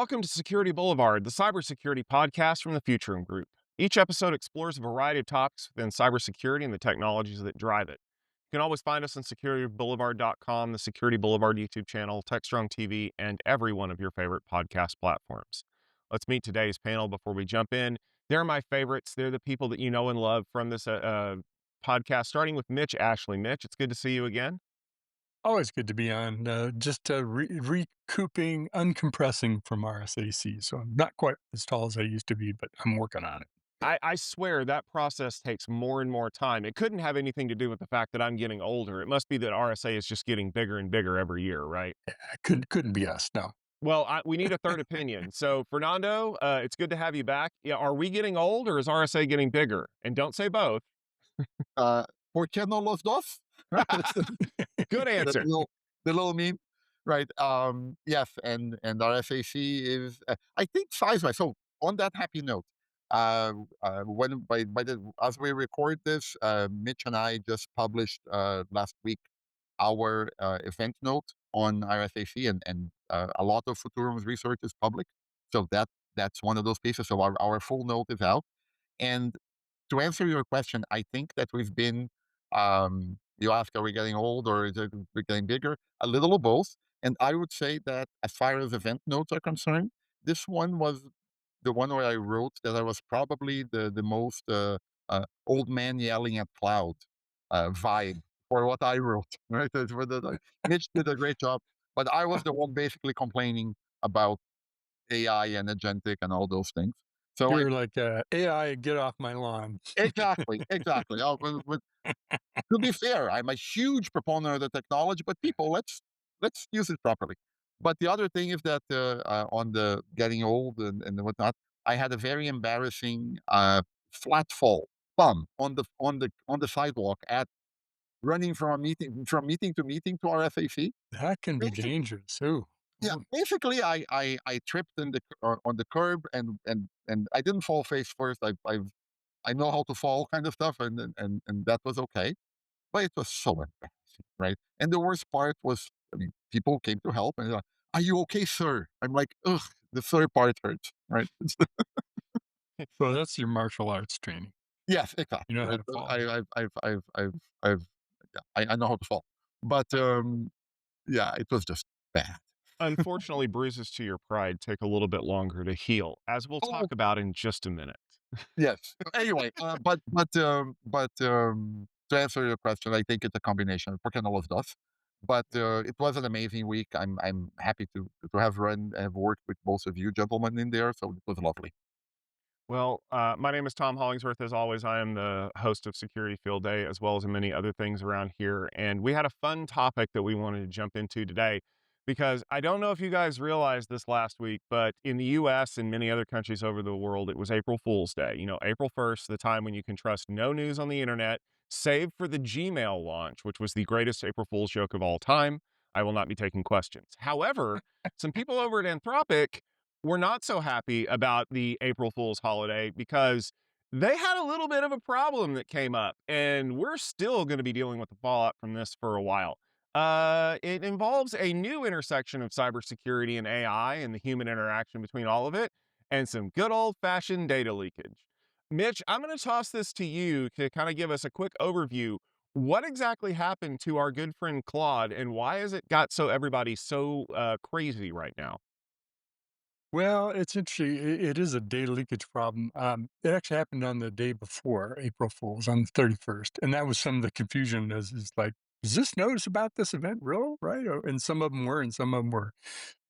Welcome to Security Boulevard, the cybersecurity podcast from the Futurum Group. Each episode explores a variety of topics within cybersecurity and the technologies that drive it. You can always find us on securityboulevard.com, the Security Boulevard YouTube channel, TechStrong TV, and every one of your favorite podcast platforms. Let's meet today's panel before we jump in. They're my favorites. They're the people that you know and love from this podcast, starting with Mitch Ashley. Mitch, it's good to see you again. Always good to be on. Just recouping, uncompressing from RSAC. So I'm not quite as tall as I used to be, but I'm working on it. I swear that process takes more and more time. It couldn't have anything to do with the fact that I'm getting older. It must be that RSA is just getting bigger and bigger every year, right? Couldn't be us. No. Well, we need a third opinion. So, Fernando, it's good to have you back. Yeah, are we getting old or is RSA getting bigger? And don't say both. Uh, ¿Por qué no los dos? That's Good the answer. little meme, right? Yes, and RFAC is, I think, size-wise. So on that happy note, when by the as we record this, Mitch and I just published last week our event note on RFAC, and a lot of Futurum's research is public. So that's one of those pieces. So our full note is out. And to answer your question, I think that we've been, you ask, are we getting old or is it we getting bigger? A little of both. And I would say that as far as event notes are concerned, this one was the one where I wrote that I was probably the most old man yelling at Claude vibe for what I wrote. Right? Mitch did a great job, but I was the one basically complaining about AI and agentic and all those things. So I You're like AI, get off my lawn. exactly. To be fair, I'm a huge proponent of the technology, but people, let's use it properly. But the other thing is that on the getting old and whatnot, I had a very embarrassing flat fall bum on the sidewalk at running from meeting to meeting to our FAC. That can be Basic, dangerous. Ooh. yeah, Ooh. basically, I tripped on the curb and I didn't fall face first. I know how to fall, kind of stuff, and that was okay. But it was so embarrassing, right? And the worst part was, I mean, people came to help and they're like, "Are you okay, sir?" I'm like, "Ugh, the third part hurts," right? So that's your martial arts training. Yes, You exactly. know how Right? to fall. I've yeah, I know how to fall, but yeah, it was just bad. Unfortunately, bruises to your pride take a little bit longer to heal, as we'll Oh, talk about in just a minute. yes. Anyway, to answer your question, I think it's a combination. Porque no los dos. But it was an amazing week. I'm happy to have worked with both of you gentlemen in there. So it was lovely. Well, my name is Tom Hollingsworth. As always, I am the host of Security Field Day, as well as many other things around here. And we had a fun topic that we wanted to jump into today because I don't know if you guys realized this last week, but in the US and many other countries over the world, it was April Fool's Day. You know, April 1st, the time when you can trust no news on the internet, save for the Gmail launch, which was the greatest April Fool's joke of all time. I will not be taking questions. However, some people over at Anthropic were not so happy about the April Fool's holiday because they had a little bit of a problem that came up, and we're still going to be dealing with the fallout from this for a while. It involves a new intersection of cybersecurity and AI and the human interaction between all of it, and some good old fashioned data leakage. Mitch, I'm going to toss this to you to kind of give us a quick overview. What exactly happened to our good friend Claude, and why has it got so everybody so crazy right now? Well, it's interesting. It is a data leakage problem. It actually happened on the day before April Fool's, on the 31st, and that was some of the confusion. Is like, is this notice about this event real, right? And some of them were, and some of them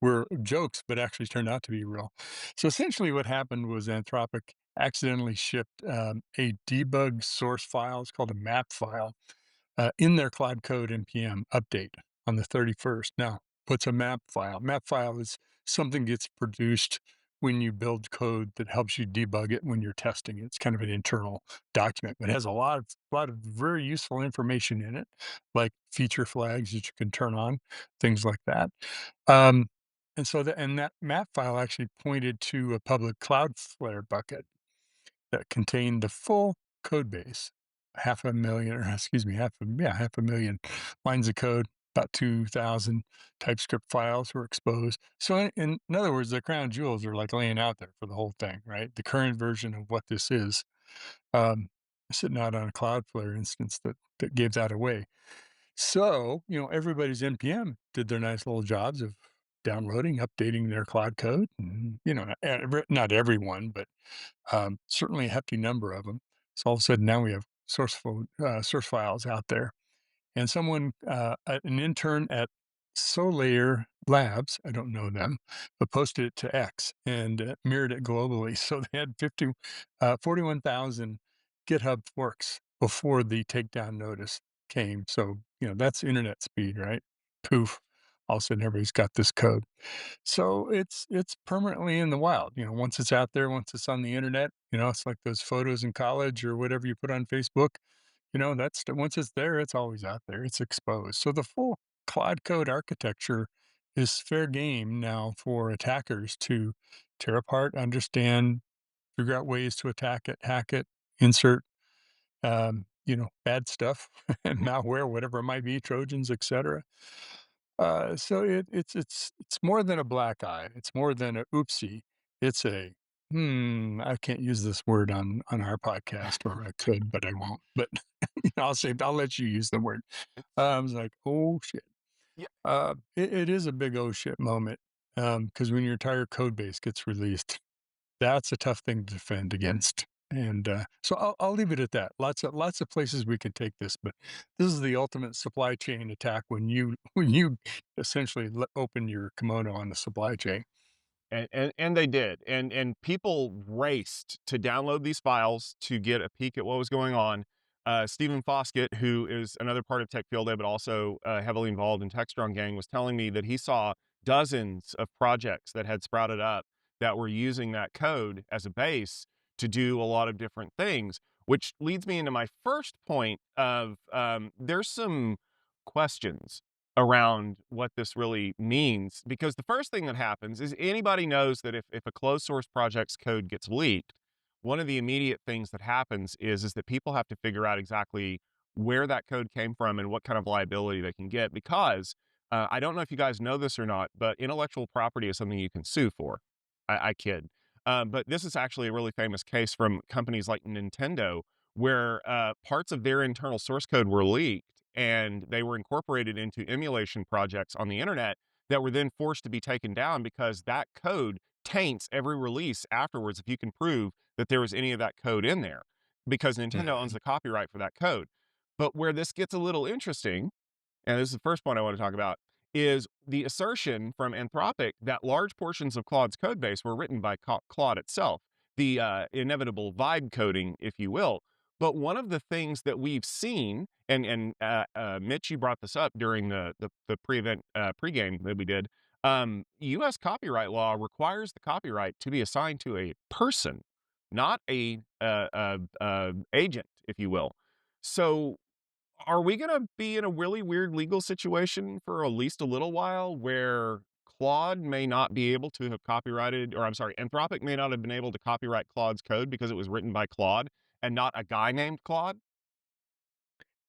were jokes, but actually turned out to be real. So essentially, what happened was Anthropic accidentally shipped a debug source file. It's called a map file in their Cloud Code npm update on the 31st. Now, what's a map file? Map file is something gets produced when you build code that helps you debug it when you're testing it. It's kind of an internal document, but it has a lot of very useful information in it, like feature flags that you can turn on, things like that. Um, and that map file actually pointed to a public Cloudflare bucket that contained the full code base, half a million, or excuse me, half a million lines of code, about 2,000 TypeScript files were exposed. So, in other words, the crown jewels are like laying out there for the whole thing, right? The current version of what this is, um, sitting out on a Cloudflare instance that gave that away. So, everybody's NPM did their nice little jobs of downloading, updating their cloud code. And, not everyone, but certainly a hefty number of them. So all of a sudden now we have source files out there. And an intern at Solaire Labs, I don't know them, but posted it to X and mirrored it globally. So they had 41,000 GitHub forks before the takedown notice came. So, that's internet speed, right? Poof. All of a sudden everybody's got this code. So it's permanently in the wild. Once it's out there, once it's on the internet, it's like those photos in college or whatever you put on Facebook. Once it's there, it's always out there. It's exposed. So the full Claude code architecture is fair game now for attackers to tear apart, understand, figure out ways to attack it, hack it, insert bad stuff, malware, whatever it might be, Trojans, etc. So it's more than a black eye. It's more than a oopsie. It's a I can't use this word on our podcast, or I could, but I won't. But I'll let you use the word. I was like, oh shit. Yeah, It is a big oh shit moment because when your entire code base gets released, that's a tough thing to defend against. And so I'll leave it at that. Lots of places we can take this, but this is the ultimate supply chain attack when you when you essentially open your kimono on the supply chain. and they did, and people raced to download these files to get a peek at what was going on. Stephen Foskett, who is another part of Tech Field Day, but also heavily involved in TechStrong Gang, was telling me that he saw dozens of projects that had sprouted up that were using that code as a base to do a lot of different things. Which leads me into my first point of there's some questions around what this really means. Because the first thing that happens is anybody knows that if a closed source project's code gets leaked, one of the immediate things that happens is that people have to figure out exactly where that code came from and what kind of liability they can get. Because I don't know if you guys know this or not, but intellectual property is something you can sue for. I kid. But this is actually a really famous case from companies like Nintendo, where parts of their internal source code were leaked and they were incorporated into emulation projects on the internet that were then forced to be taken down because that code taints every release afterwards if you can prove that there was any of that code in there, because Nintendo owns Mhm. the copyright for that code. But where this gets a little interesting, and this is the first point I want to talk about, is the assertion from Anthropic that large portions of Claude's code base were written by Claude itself, the inevitable vibe coding, if you will. But one of the things that we've seen, and Mitch, you brought this up during the pre-event pregame that we did. U.S. copyright law requires the copyright to be assigned to a person, not a agent, if you will. So are we gonna be in a really weird legal situation for at least a little while where Claude may not be able to have copyrighted, or I'm sorry, Anthropic may not have been able to copyright Claude's code because it was written by Claude and not a guy named Claude?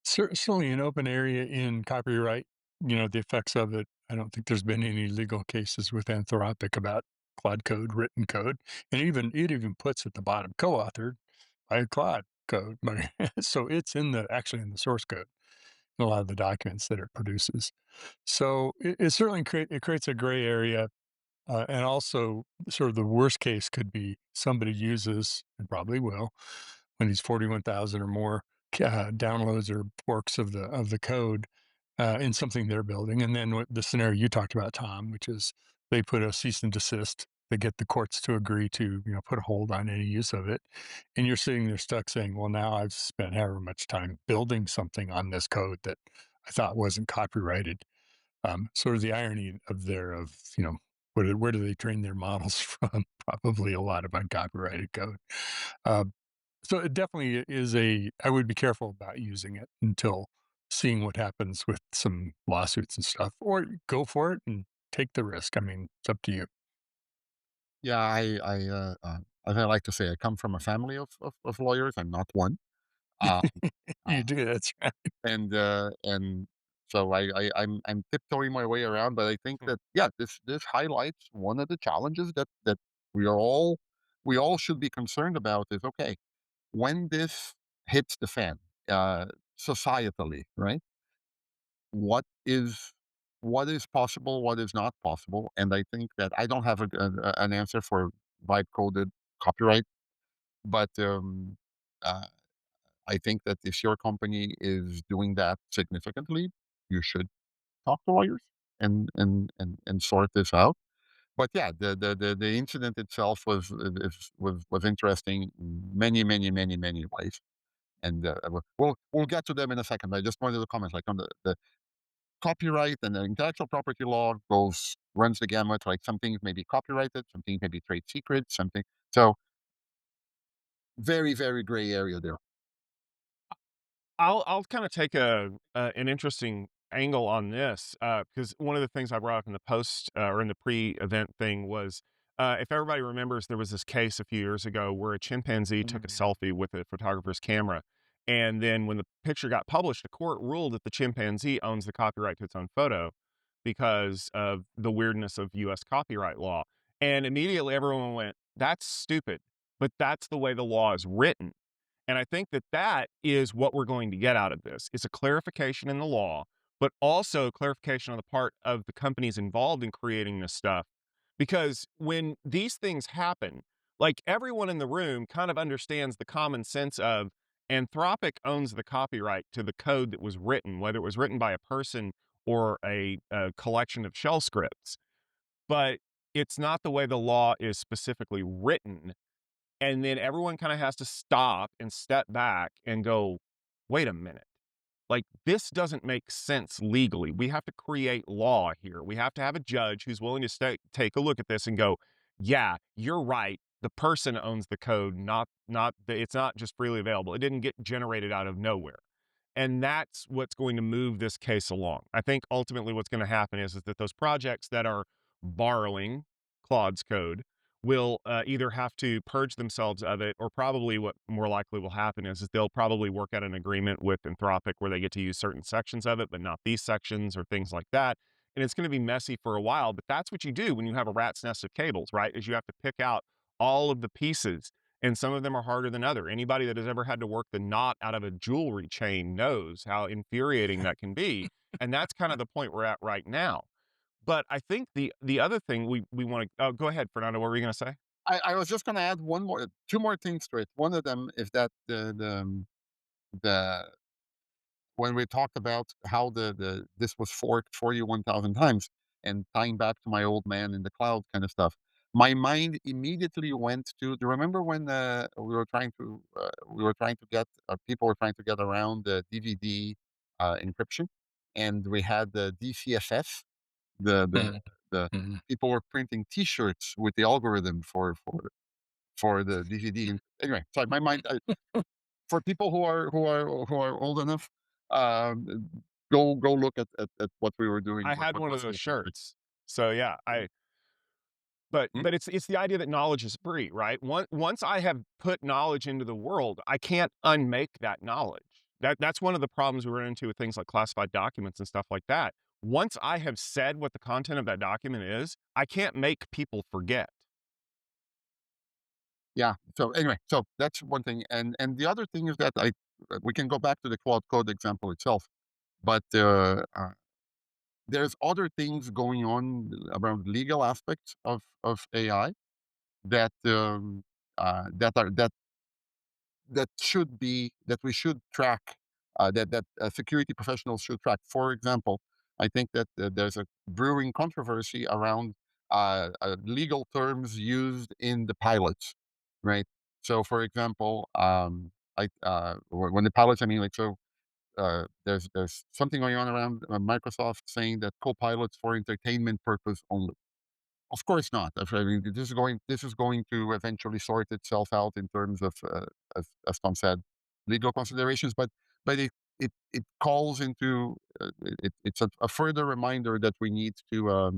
Certainly an open area in copyright. The effects of it. I don't think there's been any legal cases with Anthropic about Claude code, written code, and it even puts at the bottom co-authored by Claude code. But so it's actually in the source code in a lot of the documents that it produces. So it certainly creates a gray area, and also sort of the worst case could be somebody uses, and probably will, when these 41,000 or more downloads or forks of the code in something they're building, and then the scenario you talked about, Tom, which is they put a cease and desist. They get the courts to agree to put a hold on any use of it, and you're sitting there stuck saying, "Well, now I've spent however much time building something on this code that I thought wasn't copyrighted." Sort of the irony of where do they train their models from? Probably a lot of uncopyrighted code. Um, so it definitely is I would be careful about using it until seeing what happens with some lawsuits and stuff, or go for it and take the risk. I mean, it's up to you. Yeah, as I like to say, I come from a family of lawyers. I'm not one. Uh, uh, You do, that's right. and So I'm tiptoeing my way around, but I think Hmm. that yeah, this highlights one of the challenges that we are all we all should be concerned about is okay, when this hits the fan, uh, societally, right? What is what is possible, what is not possible, and I think that I don't have an answer for vibe coded copyright, but uh, I think that if your company is doing that significantly, you should talk to lawyers and sort this out. But yeah, the incident itself was interesting in many ways. And we'll get to them in a second. I just wanted to comment like on the copyright and the intellectual property law goes runs the gamut. Like some things may be copyrighted, some things may be trade secret, something. So very gray area there. I'll kind of take an interesting angle on this because one of the things I brought up in the post or in the pre-event thing was if everybody remembers, there was this case a few years ago where a chimpanzee took a Mm. selfie with a photographer's camera, and then when the picture got published, the court ruled that the chimpanzee owns the copyright to its own photo because of the weirdness of U.S. copyright law, and immediately everyone went, "That's stupid," but that's the way the law is written. And I think that that is what we're going to get out of this. It's a clarification in the law, but also clarification on the part of the companies involved in creating this stuff. Because when these things happen, like everyone in the room kind of understands the common sense of Anthropic owns the copyright to the code that was written, whether it was written by a person or a collection of shell scripts. But it's not the way the law is specifically written, and then everyone kind of has to stop and step back and go, wait a minute. Like, this doesn't make sense legally. We have to create law here. We have to have a judge who's willing to take a look at this and go, yeah, you're right. The person owns the code, it's not just freely available. It didn't get generated out of nowhere. And that's what's going to move this case along. I think ultimately what's going to happen is that those projects that are borrowing Claude's code will either have to purge themselves of it, or probably what more likely will happen is they'll probably work out an agreement with Anthropic where they get to use certain sections of it, but not these sections or things like that. And it's going to be messy for a while, but that's what you do when you have a rat's nest of cables, right? Is you have to pick out all of the pieces, and some of them are harder than other. Anybody that has ever had to work the knot out of a jewelry chain knows how infuriating that can be. And that's kind of the point we're at right now. But I think the other thing we want to go ahead, Fernando. What were you going to say? I was just going to add two more things to it. One of them is that the when we talked about how the this was forked 41,000 times and tying back to my old man in the cloud kind of stuff, my mind immediately went to. Do you remember when we were trying to get people were trying to get around the DVD encryption, and we had the DCSS, the Mhm, the mhm. people were printing T-shirts with the algorithm for the DVD. Anyway, sorry, my mind. For people who are old enough, um, go look at what we were doing. I had What one of was those the topic? shirts. So yeah, I but Hmm? but it's the idea that knowledge is free, right? Once I have put knowledge into the world, I can't unmake that knowledge. That's one of the problems we run into with things like classified documents and stuff like that. Once I have said what the content of that document is, I can't make people forget. Yeah. So anyway, so that's one thing, and the other thing is that I we can go back to the Claude Code example itself, but there's other things going on around legal aspects of AI that that we should track, that security professionals should track. For example, I think that there's a brewing controversy around legal terms used in the pilots, right? So, for example, when the pilots, I mean, like, so there's something going on around Microsoft saying that co-pilots for entertainment purpose only. Of course not. I mean, this is going to eventually sort itself out in terms of, as Tom said, legal considerations. But it calls into it's a further reminder that we need to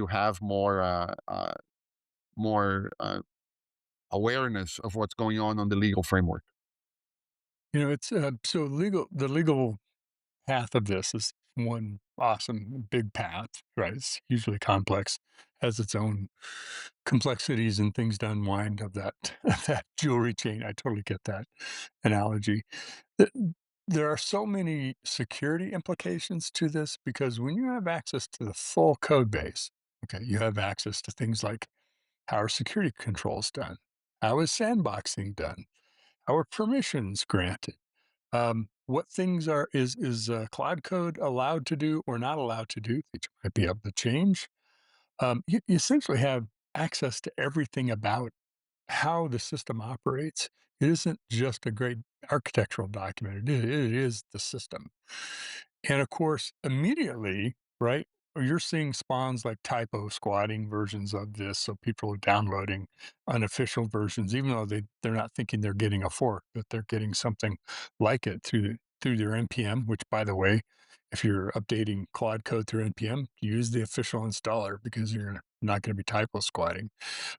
have more awareness of what's going on the legal framework. It's so the legal path of this is one awesome big path, right? It's usually complex, has its own complexities and things to unwind of that of that jewelry chain. I totally get that analogy. Th- There are so many security implications to this because when you have access to the full code base, okay, you have access to things like how are security controls done? How is sandboxing done? How are permissions granted? What things is Cloud Code allowed to do or not allowed to do that you might be able to change? You essentially have access to everything about how the system operates. It isn't just a great architectural document. It is the system. And of course, immediately, right, you're seeing spawns like typo squatting versions of this. So people are downloading unofficial versions, even though they're not thinking they're getting a fork, but they're getting something like it through their NPM, which by the way, if you're updating Claude code through NPM, use the official installer because you're not going to be typo squatting.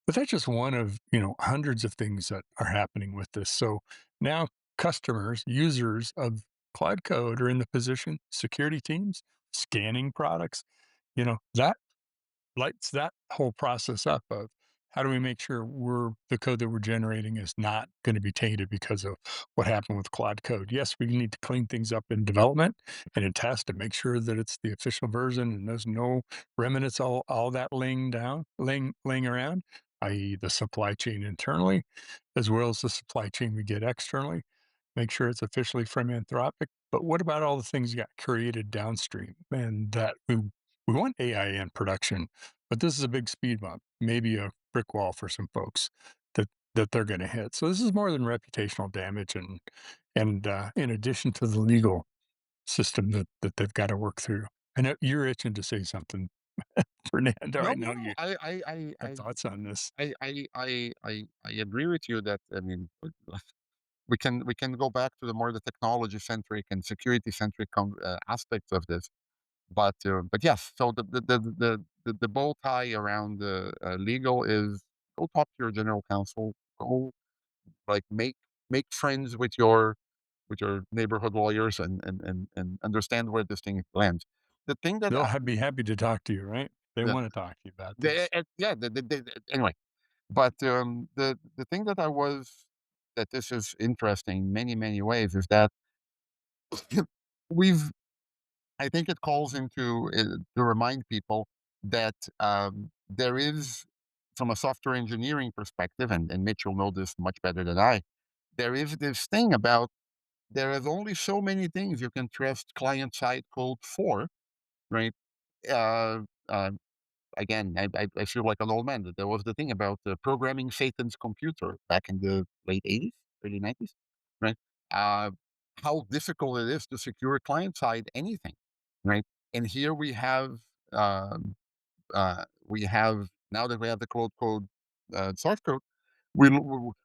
But that's just one of, hundreds of things that are happening with this. So now customers, users of Cloud Code are in the position, security teams, scanning products, that lights that whole process up of how do we make sure the code that we're generating is not going to be tainted because of what happened with Claude Code. Yes, we need to clean things up in development and in test and make sure that it's the official version and there's no remnants, all that laying around, i.e. the supply chain internally, as well as the supply chain we get externally. Make sure it's officially from Anthropic. But what about all the things that got created downstream and that we want AI in production, but this is a big speed bump, maybe a brick wall for some folks that they're going to hit. So this is more than reputational damage, and in addition to the legal system that they've got to work through. I know you're itching to say something, Fernando. No, I no, know no. you have thoughts on this. I agree with you that I mean we can go back to the more the technology centric and security centric aspects of this. But yes, so the bow tie around the legal is go talk to your general counsel. Go like make friends with your neighborhood lawyers and understand where this thing lands. The thing that Be happy to talk to you, right? They the, want to talk to you about the this. yeah anyway, but the thing that I was that this is interesting in many ways is that we've I think it calls into to remind people that there is, from a software engineering perspective, and Mitch will know this much better than I, there is this thing about there is only so many things you can trust client side code for, right? Uh, uh, Again, I feel like an old man. That there was the thing about programming Satan's computer back in the late 80s, early 90s, right? Uh, how difficult it is to secure client side anything, right? And here um, we have now that we have the cloud code source code,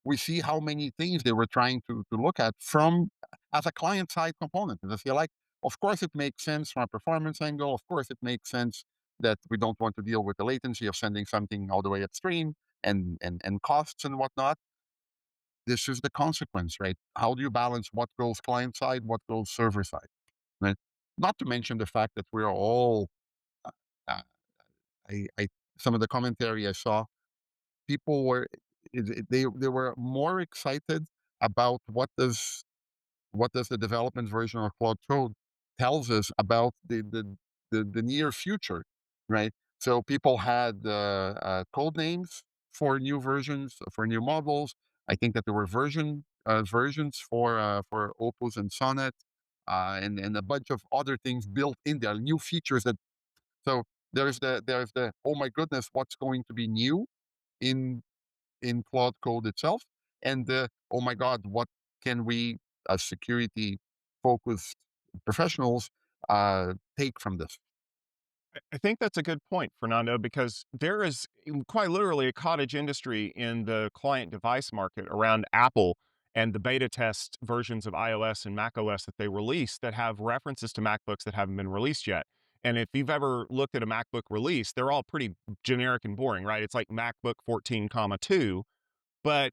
we see how many things they were trying to look at from as a client side component. And I feel like, of course, it makes sense from a performance angle. Of course, it makes sense that we don't want to deal with the latency of sending something all the way upstream and costs and whatnot. This is the consequence, right? How do you balance what goes client side, what goes server side, right? Not to mention the fact that we're all, uh, uh, I some of the commentary I saw, people were they were more excited about what does the development version of Claude Code tells us about the near future, right? So people had code names for new versions, for new models. I think that there were versions for Opus and Sonnet, and a bunch of other things built in there, new features that. So there's the oh my goodness, what's going to be new in Claude Code itself, and oh my God, what can we as security focused professionals take from this? I think that's a good point, Fernando, because there is quite literally a cottage industry in the client device market around Apple and the beta test versions of iOS and macOS that they release that have references to MacBooks that haven't been released yet. And if you've ever looked at a MacBook release, they're all pretty generic and boring, right? It's like MacBook 14, comma 2, but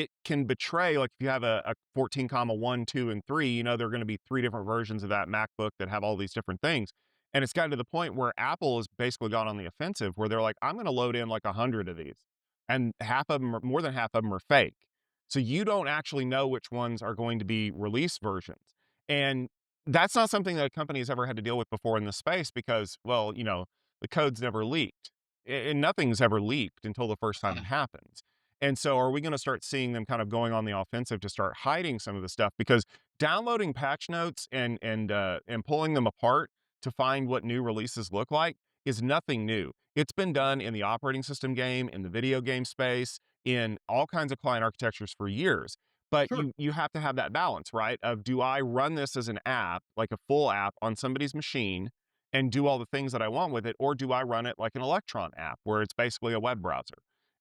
it can betray, like if you have a 14 comma 1, 2, and 3, there are going to be three different versions of that MacBook that have all these different things. And it's gotten to the point where Apple has basically gone on the offensive where they're like, I'm going to load in like 100 of these. And half of them, more than half of them are fake. So you don't actually know which ones are going to be release versions. And that's not something that a company has ever had to deal with before in the space because, well, the code's never leaked. And nothing's ever leaked until the first time it happens. And so are we going to start seeing them kind of going on the offensive to start hiding some of the stuff? Because downloading patch notes and pulling them apart to find what new releases look like is nothing new. It's been done in the operating system game, in the video game space, in all kinds of client architectures for years. But Sure. you have to have that balance, right? Of do I run this as an app, like a full app on somebody's machine and do all the things that I want with it, or do I run it like an Electron app where it's basically a web browser?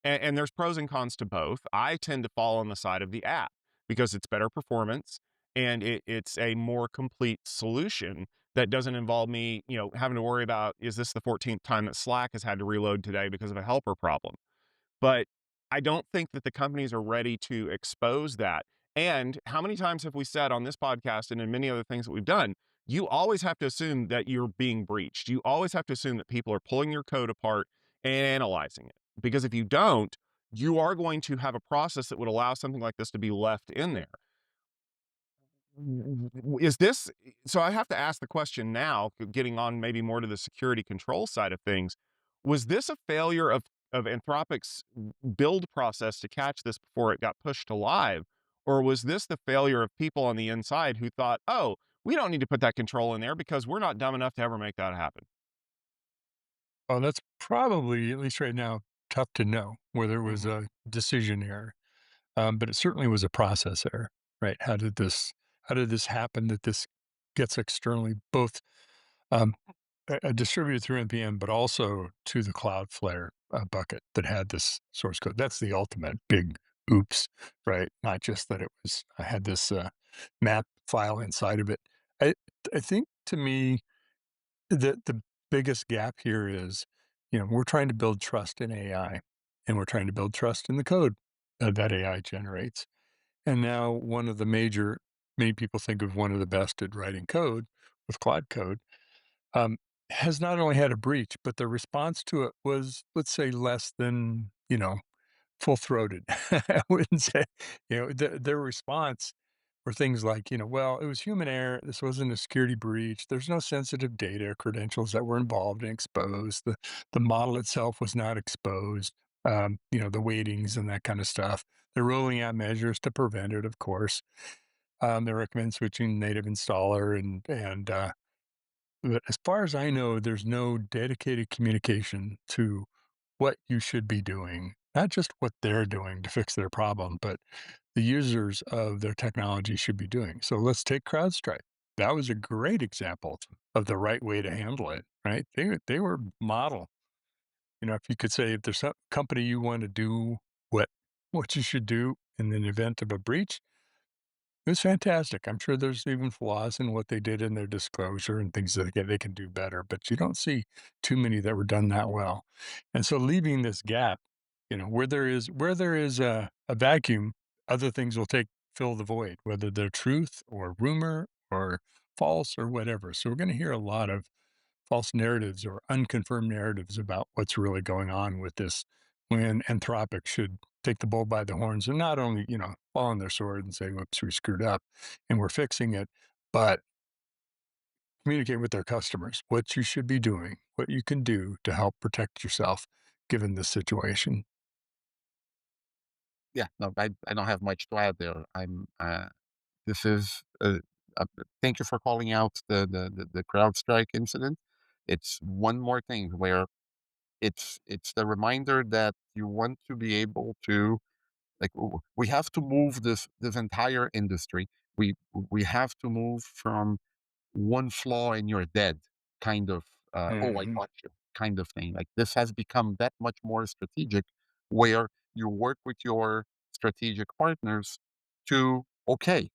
And there's pros and cons to both. I tend to fall on the side of the app because it's better performance and it's a more complete solution that doesn't involve me, having to worry about, is this the 14th time that Slack has had to reload today because of a helper problem? But I don't think that the companies are ready to expose that. And how many times have we said on this podcast and in many other things that we've done, you always have to assume that you're being breached. You always have to assume that people are pulling your code apart and analyzing it. Because if you don't, you are going to have a process that would allow something like this to be left in there. Is this so I have to ask the question now, getting on maybe more to the security control side of things. Was this a failure of Anthropic's build process to catch this before it got pushed to live? Or was this the failure of people on the inside who thought, oh, we don't need to put that control in there because we're not dumb enough to ever make that happen? Oh, that's probably, at least right now, tough to know whether it was Mhm. a decision error, but it certainly was a process error, right? How did this happen that this gets externally both um, distributed through NPM, but also to the Cloudflare bucket that had this source code? That's the ultimate big oops, right? Not just that it was I had this map file inside of it. I I think to me the biggest gap here is, we're trying to build trust in AI, and we're trying to build trust in the code that AI generates. And now many people think of one of the best at writing code with Claude Code, um, has not only had a breach, but the response to it was, let's say, less than, full-throated. I wouldn't say, their response were things like, "Well, it was human error. This wasn't a security breach. There's no sensitive data or credentials that were involved and exposed. The model itself was not exposed, the weightings and that kind of stuff. They're rolling out measures to prevent it, of course. They recommend switching native installer but as far as I know, there's no dedicated communication to what you should be doing, not just what they're doing to fix their problem, but the users of their technology should be doing. So let's take CrowdStrike. That was a great example of the right way to handle it, right? They were model. If you could say if there's some company you want to do what what you should do in the event of a breach, it was fantastic. I'm sure there's even flaws in what they did in their disclosure and things that they can do better, but you don't see too many that were done that well. And so leaving this gap, where there is a vacuum, other things will take fill the void, whether they're truth or rumor or false or whatever. So we're going to hear a lot of false narratives or unconfirmed narratives about what's really going on with this when Anthropic should take the bull by the horns and not only, fall on their sword and say, whoops, we screwed up and we're fixing it, but communicate with their customers what you should be doing, what you can do to help protect yourself given this situation. Yeah, no, I don't have much to add there. This is, uh, thank you for calling out the CrowdStrike incident. It's one more thing where it's the reminder that you want to be able to, like, we have to move this entire industry. We have to move from one flaw and you're dead kind of, oh, I Mhm. got you kind of thing. Like, this has become that much more strategic, where you work with your strategic partners to, okay,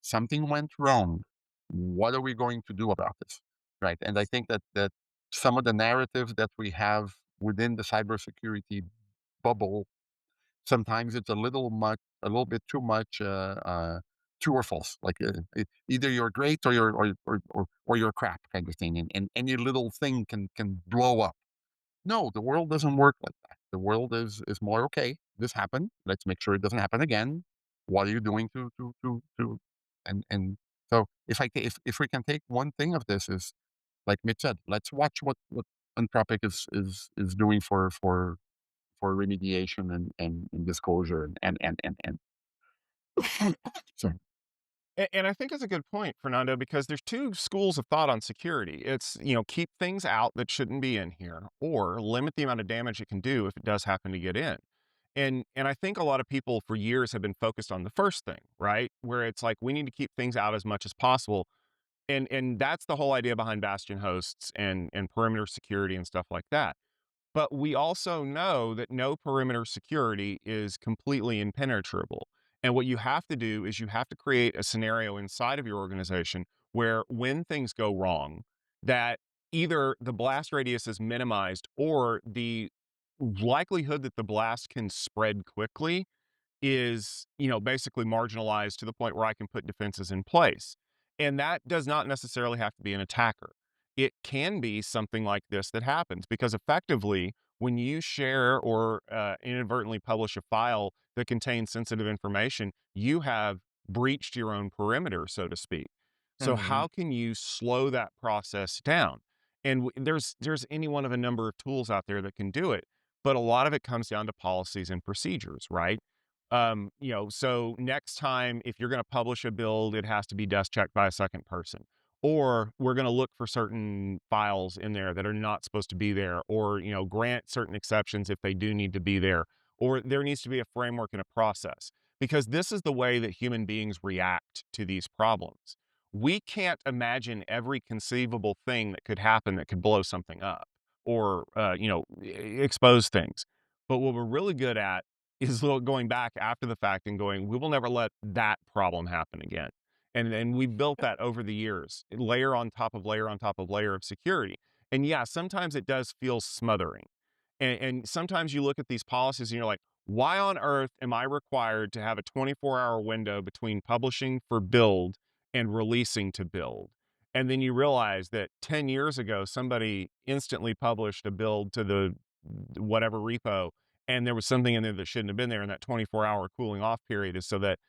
something went wrong. What are we going to do about this? Right. And I think that some of the narratives that we have within the cybersecurity bubble Sometimes it's a little bit too much, true or false. Like either you're great or you're crap kind of thing, and any little thing can blow up. No, the world doesn't work like that. The world is more okay. This happened. Let's make sure it doesn't happen again. What are you doing to and so if we can take one thing of this is like Mitch said, let's watch what Anthropic is doing for remediation and disclosure and sorry. And I think it's a good point, Fernando, because there's two schools of thought on security. It's, keep things out that shouldn't be in here, or limit the amount of damage it can do if it does happen to get in. And I think a lot of people for years have been focused on the first thing, right? Where it's like we need to keep things out as much as possible. And that's the whole idea behind bastion hosts and perimeter security and stuff like that. But we also know that no perimeter security is completely impenetrable. And what you have to do is you have to create a scenario inside of your organization where when things go wrong, that either the blast radius is minimized or the likelihood that the blast can spread quickly is, basically marginalized to the point where I can put defenses in place. And that does not necessarily have to be an attacker. It can be something like this that happens because effectively, when you share or inadvertently publish a file that contains sensitive information, you have breached your own perimeter, so to speak. So Mhm. how can you slow that process down? And there's any one of a number of tools out there that can do it, but a lot of it comes down to policies and procedures, right? So next time, if you're going to publish a build, it has to be desk checked by a second person. Or we're going to look for certain files in there that are not supposed to be there, or, grant certain exceptions if they do need to be there, or there needs to be a framework and a process. Because this is the way that human beings react to these problems. We can't imagine every conceivable thing that could happen that could blow something up or, expose things. But what we're really good at is going back after the fact and going, we will never let that problem happen again. And we've built that over the years, layer on top of layer on top of layer of security. And yeah, sometimes it does feel smothering. And sometimes you look at these policies and you're like, why on earth am I required to have a 24-hour window between publishing for build and releasing to build? And then you realize that 10 years ago, somebody instantly published a build to the whatever repo, and there was something in there that shouldn't have been there. And that 24-hour cooling off period is so that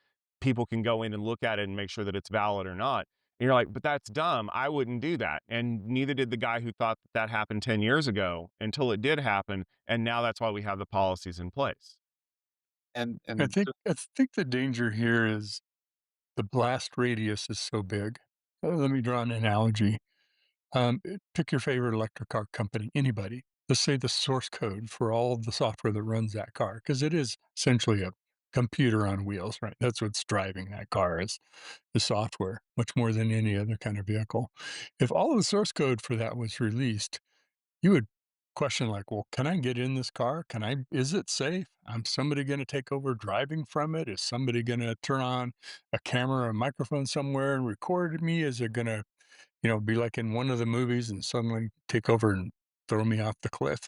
people can go in and look at it and make sure that it's valid or not. And you're like, but that's dumb. I wouldn't do that. And neither did the guy who thought that happened 10 years ago until it did happen. And now that's why we have the policies in place. And I think the danger here is the blast radius is so big. Let me draw an analogy. Pick your favorite electric car company, anybody. Let's say the source code for all of the software that runs that car, because it is essentially a computer on wheels, right? That's what's driving that car is the software, much more than any other kind of vehicle. If all of the source code for that was released, you would question like, well, can I get in this car? Is it safe? I'm somebody going to take over driving from it? Is somebody going to turn on a camera or a microphone somewhere and record me? Is it going to be like in one of the movies and suddenly take over and throw me off the cliff.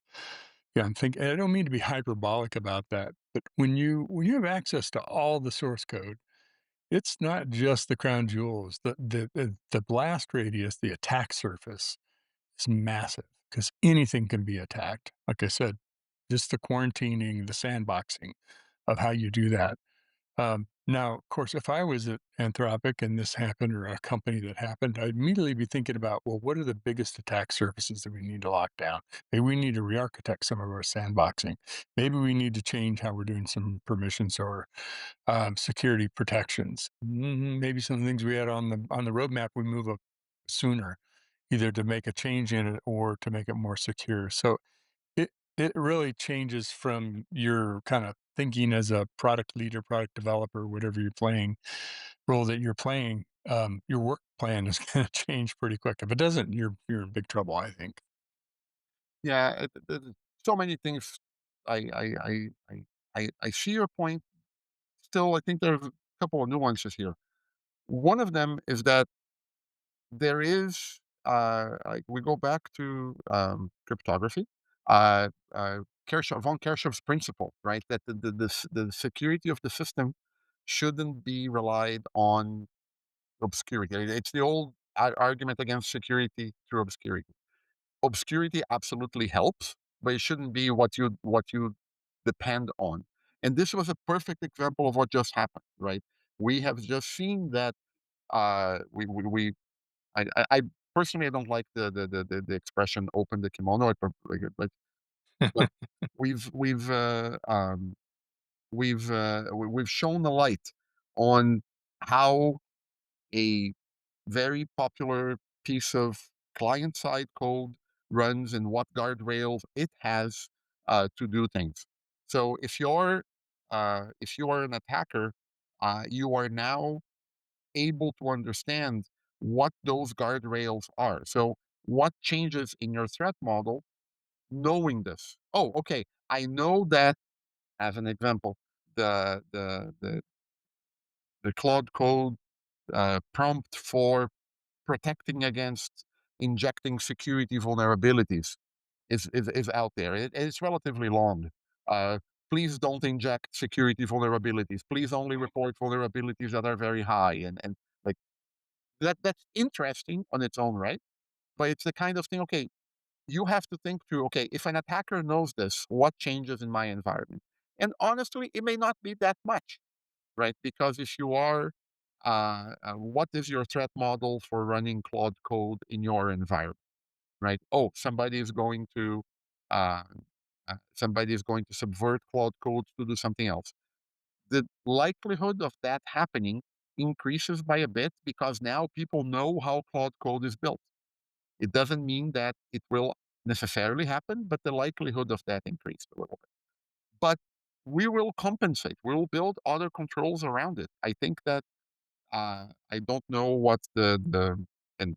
Yeah, I'm thinking. I don't mean to be hyperbolic about that, but when you have access to all the source code, it's not just the crown jewels. The blast radius, the attack surface is massive because anything can be attacked. Like I said, just the quarantining, the sandboxing of how you do that. Now, of course, if I was at Anthropic and this happened or a company that happened, I'd immediately be thinking about, well, what are the biggest attack surfaces that we need to lock down? Maybe we need to re-architect some of our sandboxing. Maybe we need to change how we're doing some permissions or security protections. Maybe some things we had on the roadmap we move up sooner, either to make a change in it or to make it more secure. So it really changes from your kind of thinking as a product leader, product developer, whatever you're playing role that you're playing. Your work plan is going to change pretty quick. If it doesn't, you're in big trouble, I think. yeah, so many things. I I see your point. Still, I think there's a couple of nuances here. One of them is that there is, like we go back to cryptography. Von Kershov's principle, right? That the security of the system shouldn't be relied on obscurity. It's the old argument against security through obscurity. Obscurity absolutely helps, but it shouldn't be what you depend on. And this was a perfect example of what just happened, right? We have just seen that we I personally I don't like the expression "open the kimono," but we've we've uh, um, we've shown the light on how a very popular piece of client side code runs and what guardrails it has to do things. So if you are an attacker, you are now able to understand what those guardrails are. So what changes in your threat model knowing this? Oh, okay. I know that as an example, the the the the Claude code prompt for protecting against injecting security vulnerabilities is out there. It's relatively long. Uh, Please don't inject security vulnerabilities. Please only report vulnerabilities that are very high. And like that's interesting on its own right. But it's the kind of thing, okay, you have to think through, okay, if an attacker knows this, what changes in my environment? And honestly, it may not be that much, right? Because if you are, what is your threat model for running Claude code in your environment, right? Oh, uh, somebody is going to subvert Claude code to do something else. The likelihood of that happening increases by a bit because now people know how Claude code is built. It doesn't mean that it will necessarily happen, but the likelihood of that increased a little bit. But we will compensate. We will build other controls around it. I think that I don't know what and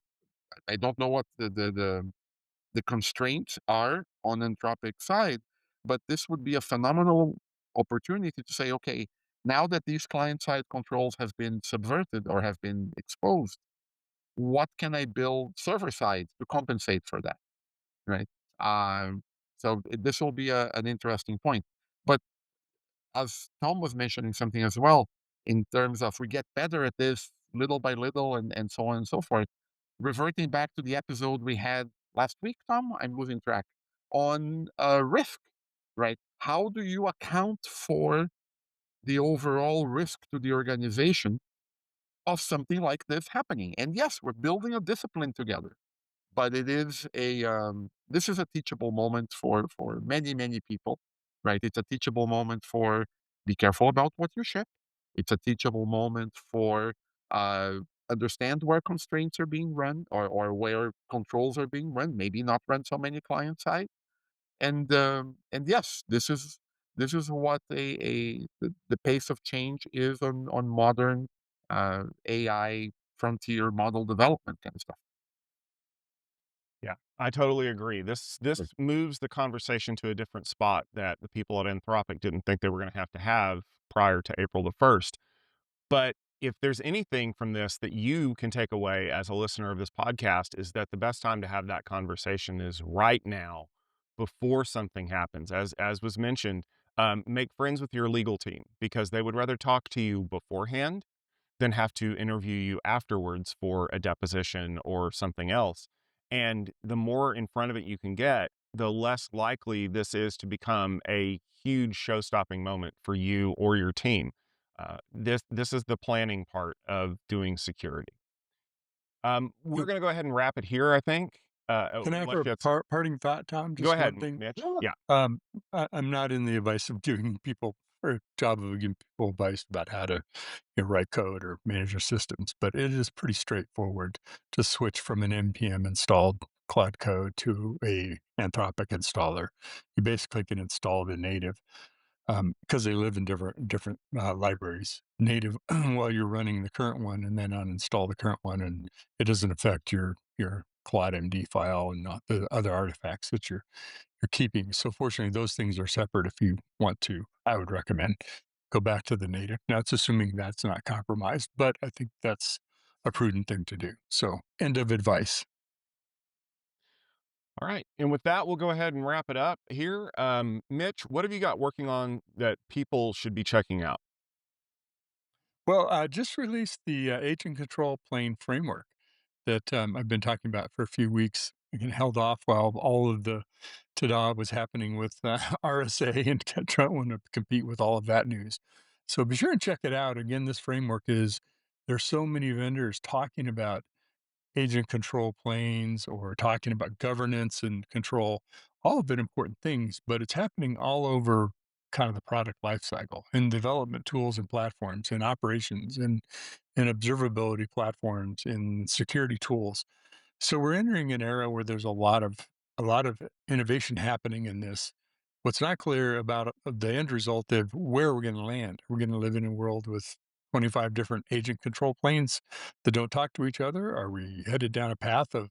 I don't know what the constraints are on Anthropic side, but this would be a phenomenal opportunity to say, okay, now that these client side controls have been subverted or have been exposed, what can I build server side to compensate for that? Right. Um, this will be an interesting point. But as Tom was mentioning something as well, in terms of we get better at this little by little and so on and so forth. Reverting back to the episode we had last week, Tom, I'm losing track on risk, right? How do you account for the overall risk to the organization of something like this happening? And yes, we're building a discipline together, but this is a teachable moment for many people, right? It's a teachable moment for be careful about what you ship. It's a teachable moment for uh, understand where constraints are being run or where controls are being run. Maybe not run so many client side. And yes, this is what the pace of change is on modern AI frontier model development kind of stuff. Yeah, I totally agree. This moves the conversation to a different spot that the people at Anthropic didn't think they were going to have prior to April the 1st. But if there's anything from this that you can take away as a listener of this podcast is that the best time to have that conversation is right now before something happens. As was mentioned, make friends with your legal team because they would rather talk to you beforehand than have to interview you afterwards for a deposition or something else. And the more in front of it you can get, the less likely this is to become a huge show-stopping moment for you or your team. This is the planning part of doing security. We're You going to go ahead and wrap it here, I think. Can I have Unless a you had parting thought, Tom? go Just ahead, one thing. Mitch. Yeah. Yeah. I'm not in the advice of giving people or job of giving people advice about how to write code or manage their systems, but it is pretty straightforward to switch from an npm installed Cloud Code to a Anthropic installer. You basically can install the native because they live in different libraries. Native while you're running the current one, and then uninstall the current one, and it doesn't affect your Claude MD file and not the other artifacts that you're keeping. So fortunately, those things are separate. If you want to, I would recommend go back to the native. Now it's assuming that's not compromised, but I think that's a prudent thing to do. So end of advice. All right. And with that, we'll go ahead and wrap it up here. Mitch, what have you got working on that people should be checking out? Well, I just released the agent control plane framework that I've been talking about for a few weeks. Again, held off while all of the ta-da was happening with RSA and trying to compete with all of that news. So be sure and check it out. Again, this framework is there's so many vendors talking about agent control planes or talking about governance and control, all of it important things, but it's happening all over kind of the product lifecycle in development tools and platforms in operations and observability platforms in security tools. So we're entering an era where there's a lot of innovation happening in this. What's not clear about the end result of where we're going to land. We're going to live in a world with 25 different agent control planes that don't talk to each other. Are we headed down a path of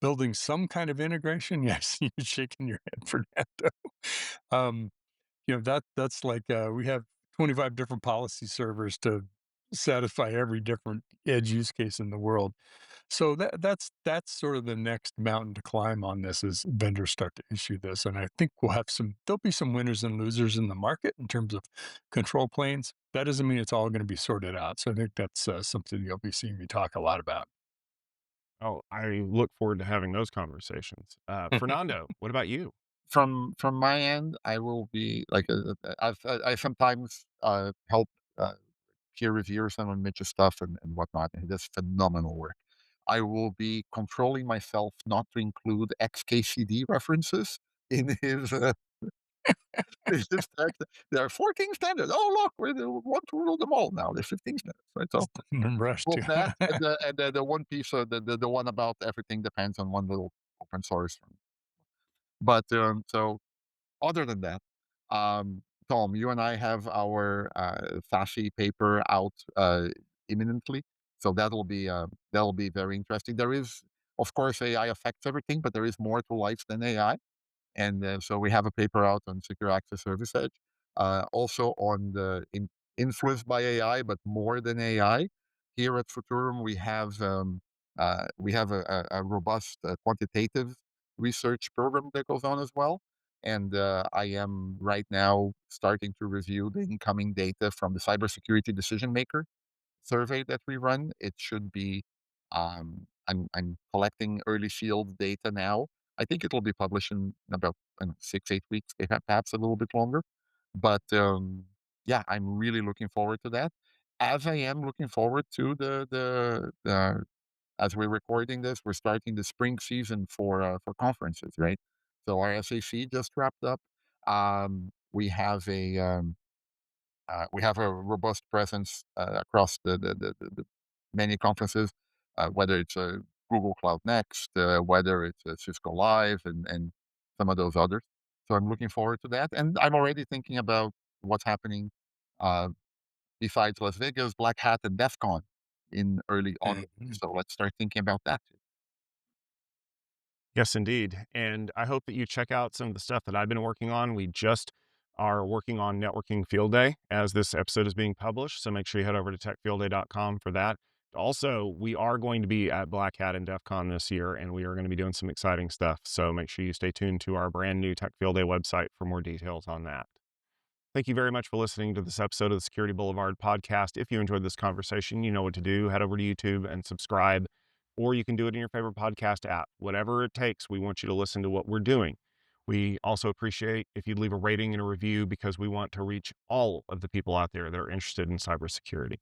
building some kind of integration? Yes, you're shaking your head, Fernando. Um, that's like we have 25 different policy servers to satisfy every different edge use case in the world. So that's sort of the next mountain to climb on this as vendors start to issue this. And I think there'll be some winners and losers in the market in terms of control planes. That doesn't mean it's all going to be sorted out. So I think that's something you'll be seeing me talk a lot about. Oh, I look forward to having those conversations. Fernando, what about you? From my end, I will be like I sometimes help peer review some of Mitch's stuff and whatnot, and he does phenomenal work. I will be controlling myself not to include XKCD references in his his text. There are 14 standards. Oh look, we want to rule them all now. There's 15 standards, right? So Rush both to. that and the one piece of the one about everything depends on one little open source. But so other than that, Tom, you and I have our FASI paper out imminently, so that'll be very interesting. There is, of course, AI affects everything, but there is more to life than AI. And so we have a paper out on secure access service edge, also on influenced by AI, but more than AI. Here at Futurum, we have a robust quantitative research program that goes on as well. And I am right now starting to review the incoming data from the cybersecurity decision maker survey that we run. It should be, I'm collecting early field data now. I think it'll be published in about 6, 8 weeks, perhaps a little bit longer. But yeah, I'm really looking forward to that. As I am looking forward to the as we're recording this, we're starting the spring season for conferences, right? So our SAC just wrapped up. We have we have a robust presence across the many conferences, whether it's Google Cloud Next, whether it's Cisco Live, and some of those others. So I'm looking forward to that, and I'm already thinking about what's happening uh, besides Las Vegas, Black Hat, and DEF CON in early August. Mhm. So let's start thinking about that too. Yes, indeed. And I hope that you check out some of the stuff that I've been working on. We just are working on Networking Field Day as this episode is being published. So make sure you head over to techfieldday.com for that. Also, we are going to be at Black Hat and DEF CON this year, and we are going to be doing some exciting stuff. So make sure you stay tuned to our brand new Tech Field Day website for more details on that. Thank you very much for listening to this episode of the Security Boulevard podcast. If you enjoyed this conversation, you know what to do. Head over to YouTube and subscribe, or you can do it in your favorite podcast app. Whatever it takes, we want you to listen to what we're doing. We also appreciate if you'd leave a rating and a review because we want to reach all of the people out there that are interested in cybersecurity.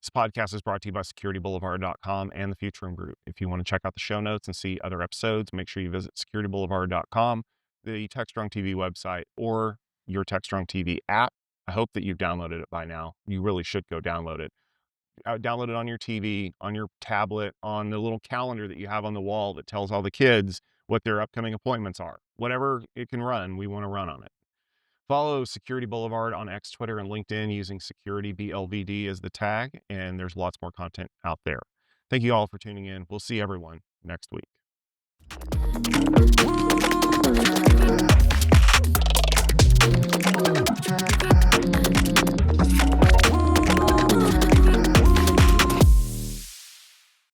This podcast is brought to you by securityboulevard.com and the Futurum Group. If you want to check out the show notes and see other episodes, make sure you visit securityboulevard.com, the TechStrong TV website, or your TechStrong TV app. I hope that you've downloaded it by now. You really should go download it. Download it on your TV, on your tablet, on the little calendar that you have on the wall that tells all the kids what their upcoming appointments are. Whatever it can run, we want to run on it. Follow Security Boulevard on X, Twitter, and LinkedIn using Security BLVD as the tag, and there's lots more content out there. Thank you all for tuning in. We'll see everyone next week.